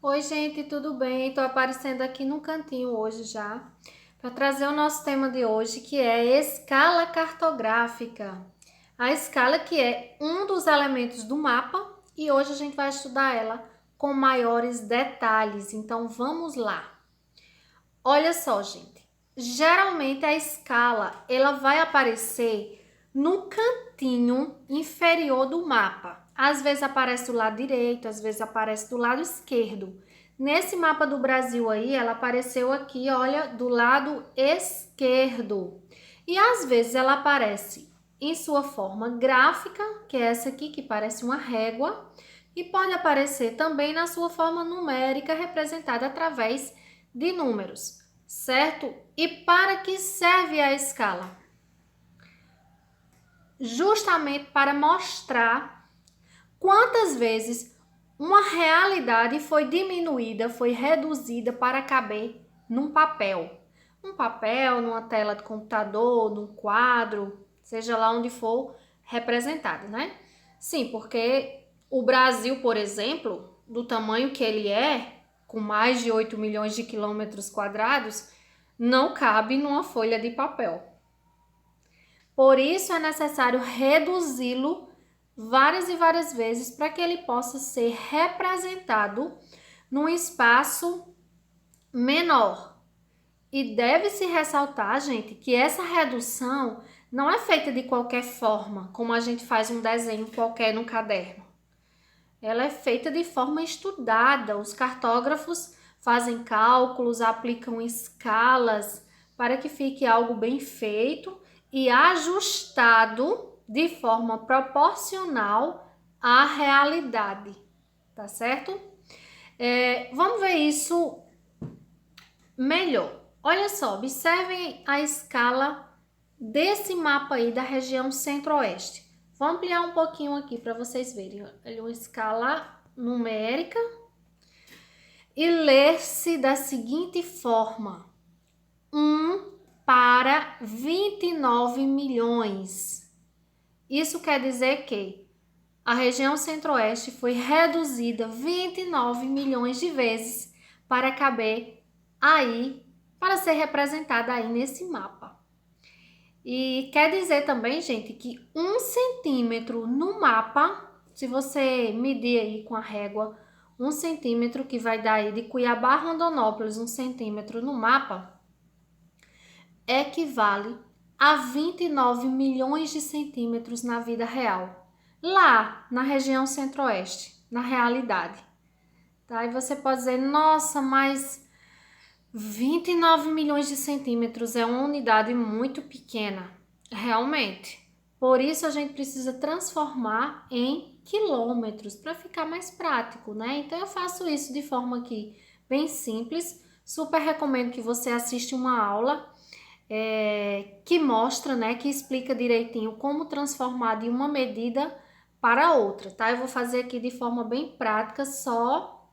Oi, gente, tudo bem? Tô aparecendo aqui no cantinho hoje já para trazer o nosso tema de hoje, que é escala cartográfica. A escala que é um dos elementos do mapa e hoje a gente vai estudar ela com maiores detalhes. Então vamos lá. Olha só, gente. Geralmente a escala ela vai aparecer no cantinho inferior do mapa. Às vezes aparece do lado direito, às vezes aparece do lado esquerdo. Nesse mapa do Brasil aí, ela apareceu aqui, olha, do lado esquerdo. E às vezes ela aparece em sua forma gráfica, que é essa aqui que parece uma régua, e pode aparecer também na sua forma numérica, representada através de números, certo? E para que serve a escala? Justamente para mostrar quantas vezes uma realidade foi diminuída, foi reduzida para caber num papel. Um papel, numa tela de computador, num quadro, seja lá onde for representado, né? Sim, porque o Brasil, por exemplo, do tamanho que ele é, com mais de 8 milhões de quilômetros quadrados, não cabe numa folha de papel. Por isso é necessário reduzi-lo várias e várias vezes para que ele possa ser representado num espaço menor. E deve-se ressaltar, gente, que essa redução não é feita de qualquer forma, como a gente faz um desenho qualquer no caderno. Ela é feita de forma estudada. Os cartógrafos fazem cálculos, aplicam escalas para que fique algo bem feito e ajustado de forma proporcional à realidade, tá certo? Vamos ver isso melhor. Olha só, observem a escala desse mapa aí da região centro-oeste. Vou ampliar um pouquinho aqui para vocês verem. Olha, uma escala numérica e ler-se da seguinte forma: 1 para 29 milhões. Isso quer dizer que a região centro-oeste foi reduzida 29 milhões de vezes para caber aí, para ser representada aí nesse mapa. E quer dizer também, gente, que 1 centímetro no mapa, se você medir aí com a régua 1 centímetro, que vai dar aí de Cuiabá a Rondonópolis 1 centímetro no mapa, equivale a 29 milhões de centímetros na vida real, lá na região centro-oeste, na realidade. Tá? E você pode dizer, nossa, mas 29 milhões de centímetros é uma unidade muito pequena, realmente. Por isso a gente precisa transformar em quilômetros para ficar mais prático, né? Então eu faço isso de forma aqui bem simples. Super recomendo que você assista uma aula que mostra, né, que explica direitinho como transformar de uma medida para outra, tá? Eu vou fazer aqui de forma bem prática, só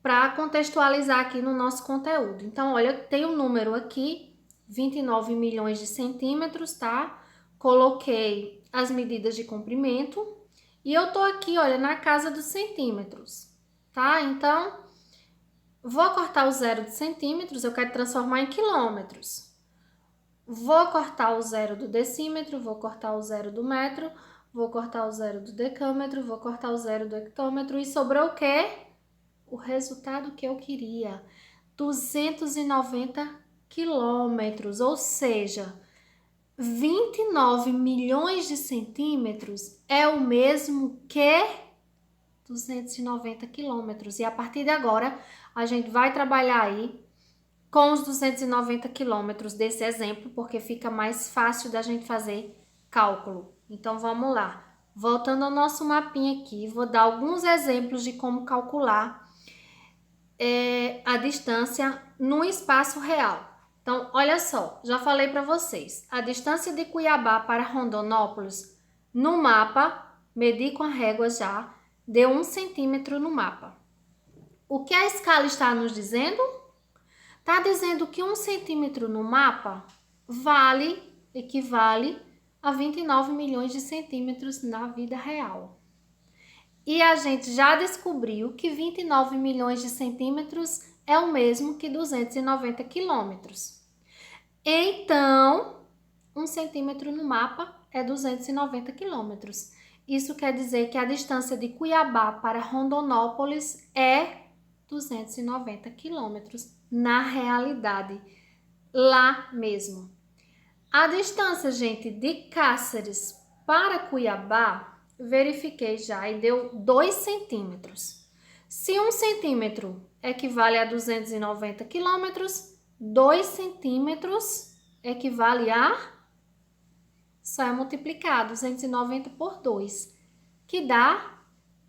para contextualizar aqui no nosso conteúdo. Então, olha, tem um número aqui, 29 milhões de centímetros, tá? Coloquei as medidas de comprimento e eu tô aqui, olha, na casa dos centímetros, tá? Então, vou cortar o zero de centímetros, eu quero transformar em quilômetros. Vou cortar o zero do decímetro, vou cortar o zero do metro, vou cortar o zero do decâmetro, vou cortar o zero do hectômetro e sobrou o quê? O resultado que eu queria, 290 quilômetros, ou seja, 29 milhões de centímetros é o mesmo que 290 quilômetros. E a partir de agora, a gente vai trabalhar aí com os 290 quilômetros desse exemplo, porque fica mais fácil da gente fazer cálculo. Então, vamos lá. Voltando ao nosso mapinha aqui, vou dar alguns exemplos de como calcular a distância no espaço real. Então, olha só, já falei para vocês, a distância de Cuiabá para Rondonópolis no mapa, medi com a régua já, deu 1 centímetro no mapa. O que a escala está nos dizendo? Está dizendo que 1 centímetro no mapa equivale a 29 milhões de centímetros na vida real. E a gente já descobriu que 29 milhões de centímetros é o mesmo que 290 quilômetros. Então, 1 centímetro no mapa é 290 quilômetros. Isso quer dizer que a distância de Cuiabá para Rondonópolis é 290 quilômetros na realidade, lá mesmo. A distância, gente, de Cáceres para Cuiabá, verifiquei já e deu 2 centímetros. Se 1 centímetro equivale a 290 quilômetros, 2 centímetros equivale a... Só é multiplicar 290 por 2, que dá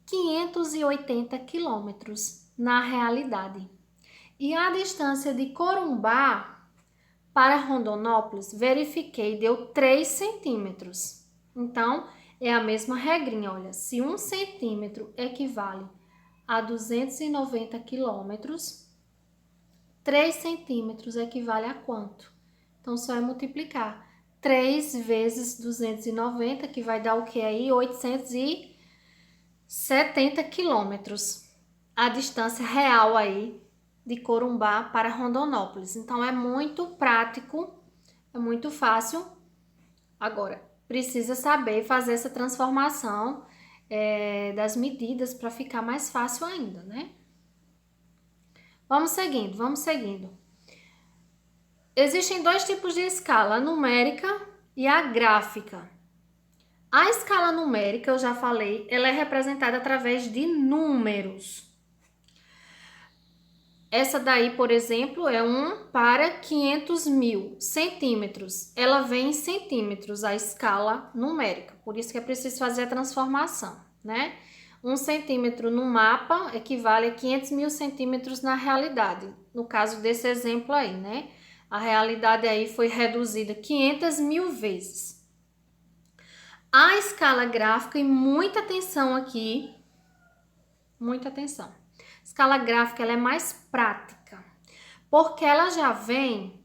580 quilômetros na realidade. E a distância de Corumbá para Rondonópolis, verifiquei, deu 3 centímetros. Então, é a mesma regrinha, olha, se 1 centímetro equivale a 290 quilômetros, 3 centímetros equivale a quanto? Então, só é multiplicar 3 vezes 290, que vai dar o que aí? 870 quilômetros. A distância real aí de Corumbá para Rondonópolis. Então, é muito prático, é muito fácil. Agora, precisa saber fazer essa transformação das medidas para ficar mais fácil ainda, né? Vamos seguindo, vamos seguindo. Existem 2 tipos de escala, a numérica e a gráfica. A escala numérica, eu já falei, ela é representada através de números. Essa daí, por exemplo, é 1 para 500 mil centímetros. Ela vem em centímetros, a escala numérica. Por isso que é preciso fazer a transformação, né? 1 centímetro no mapa equivale a 500 mil centímetros na realidade. No caso desse exemplo aí, né? A realidade aí foi reduzida 500 mil vezes. A escala gráfica, e muita atenção aqui, muita atenção. Escala gráfica ela é mais prática, porque ela já vem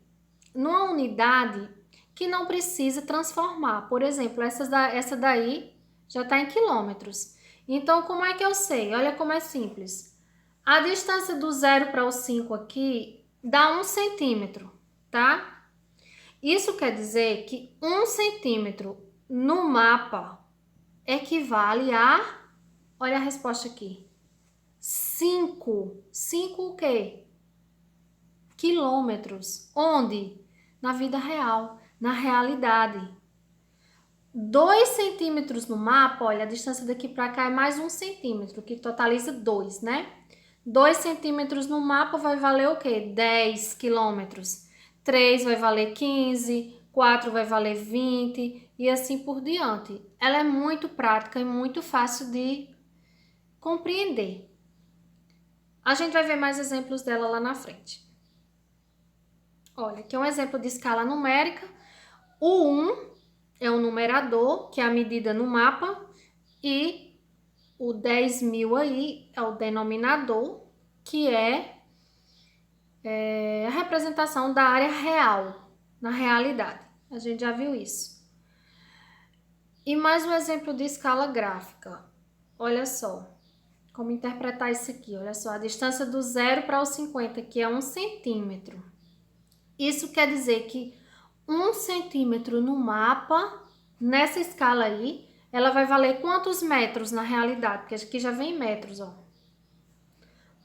numa unidade que não precisa transformar. Por exemplo, essa daí já está em quilômetros. Então, como é que eu sei? Olha como é simples. A distância do 0 para o 5 aqui dá 1 centímetro, tá? Isso quer dizer que 1 centímetro no mapa equivale a... Olha a resposta aqui. 5 o quê? Quilômetros. Onde? Na vida real, na realidade. 2 centímetros no mapa, olha, a distância daqui para cá é mais 1 centímetro, que totaliza 2, né? 2 centímetros no mapa vai valer o quê? 10 quilômetros. 3 vai valer 15, 4 vai valer 20 e assim por diante. Ela é muito prática e muito fácil de compreender. A gente vai ver mais exemplos dela lá na frente. Olha, aqui é um exemplo de escala numérica. O 1 é o numerador, que é a medida no mapa, e o 10 mil aí é o denominador, que é a representação da área real, na realidade. A gente já viu isso. E mais um exemplo de escala gráfica. Olha só. Como interpretar isso aqui? Olha só, a distância do 0 para o 50, que é 1 centímetro. Isso quer dizer que 1 centímetro no mapa, nessa escala aí, ela vai valer quantos metros na realidade? Porque aqui já vem metros, ó.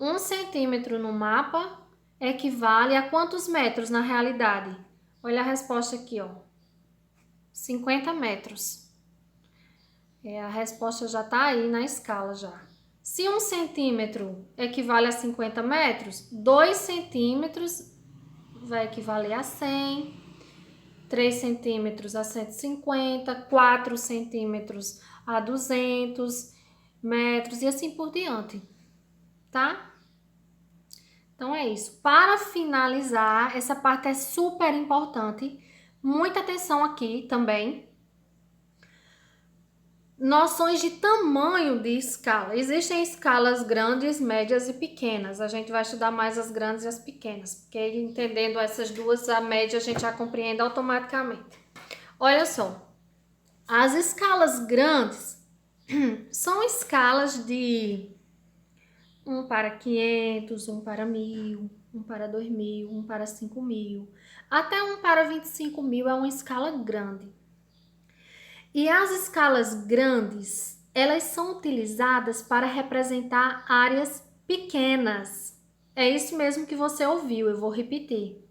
1 centímetro no mapa equivale a quantos metros na realidade? Olha a resposta aqui, ó. 50 metros. A resposta já tá aí na escala já. Se 1 centímetro equivale a 50 metros, 2 centímetros vai equivaler a 100, 3 centímetros a 150, 4 centímetros a 200 metros e assim por diante, tá? Então é isso. Para finalizar, essa parte é super importante. Muita atenção aqui também. Noções de tamanho de escala. Existem escalas grandes, médias e pequenas. A gente vai estudar mais as grandes e as pequenas, porque entendendo essas duas, a média a gente já compreende automaticamente. Olha só, as escalas grandes São escalas de 1 para 500, 1 para 1000, 1 para 2000, 1 para 5000. Até 1 para 25.000 é uma escala grande. E as escalas grandes, elas são utilizadas para representar áreas pequenas. É isso mesmo que você ouviu, eu vou repetir.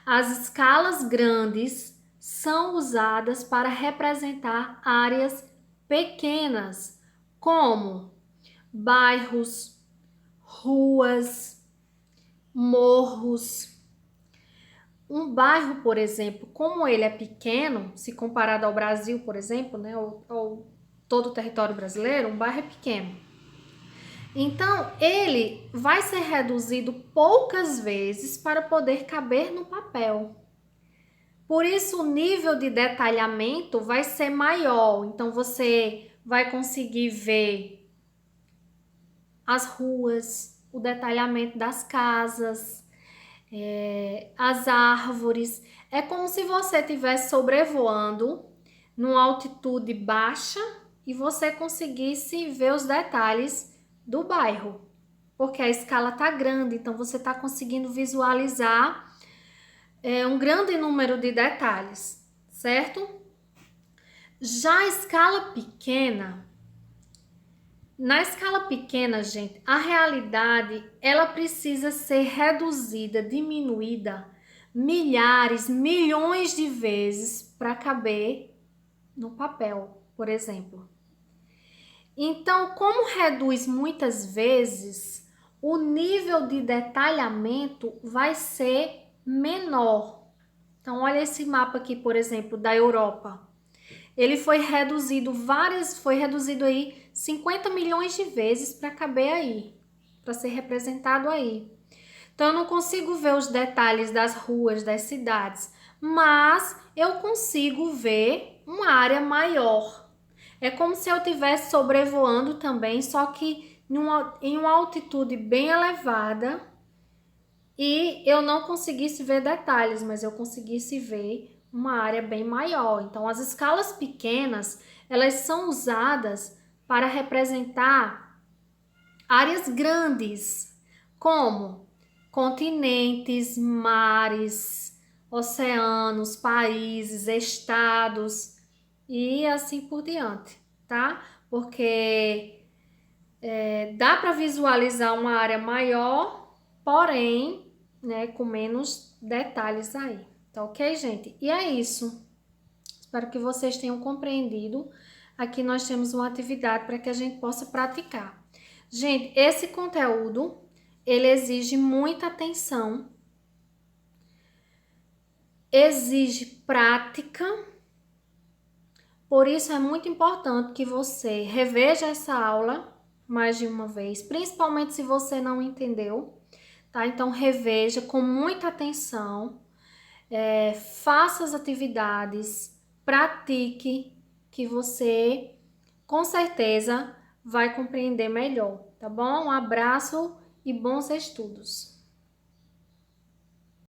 As escalas grandes são usadas para representar áreas pequenas, como bairros, ruas, morros. Um bairro, por exemplo, como ele é pequeno, se comparado ao Brasil, por exemplo, né, ou todo o território brasileiro, um bairro é pequeno. Então, ele vai ser reduzido poucas vezes para poder caber no papel. Por isso, o nível de detalhamento vai ser maior. Então, você vai conseguir ver as ruas, o detalhamento das casas, as árvores. É como se você estivesse sobrevoando numa altitude baixa e você conseguisse ver os detalhes do bairro, porque a escala está grande, então você está conseguindo visualizar um grande número de detalhes, certo? Já a escala pequena, na escala pequena, gente, a realidade ela precisa ser reduzida, diminuída milhares, milhões de vezes para caber no papel, por exemplo. Então, como reduz muitas vezes, o nível de detalhamento vai ser menor. Então, olha esse mapa aqui, por exemplo, da Europa. Ele foi reduzido aí 50 milhões de vezes para caber aí, para ser representado aí. Então, eu não consigo ver os detalhes das ruas, das cidades, mas eu consigo ver uma área maior. É como se eu estivesse sobrevoando também, só que em uma altitude bem elevada e eu não conseguisse ver detalhes, mas eu conseguisse ver uma área bem maior. Então, as escalas pequenas, elas são usadas para representar áreas grandes, como continentes, mares, oceanos, países, estados e assim por diante, tá? Porque dá para visualizar uma área maior, porém, né, com menos detalhes aí, tá ok, gente? E é isso. Espero que vocês tenham compreendido. Aqui nós temos uma atividade para que a gente possa praticar. Gente, esse conteúdo, ele exige muita atenção, exige prática, por isso é muito importante que você reveja essa aula mais de uma vez, principalmente se você não entendeu, tá? Então, reveja com muita atenção, faça as atividades, pratique, que você com certeza vai compreender melhor, tá bom? Um abraço e bons estudos!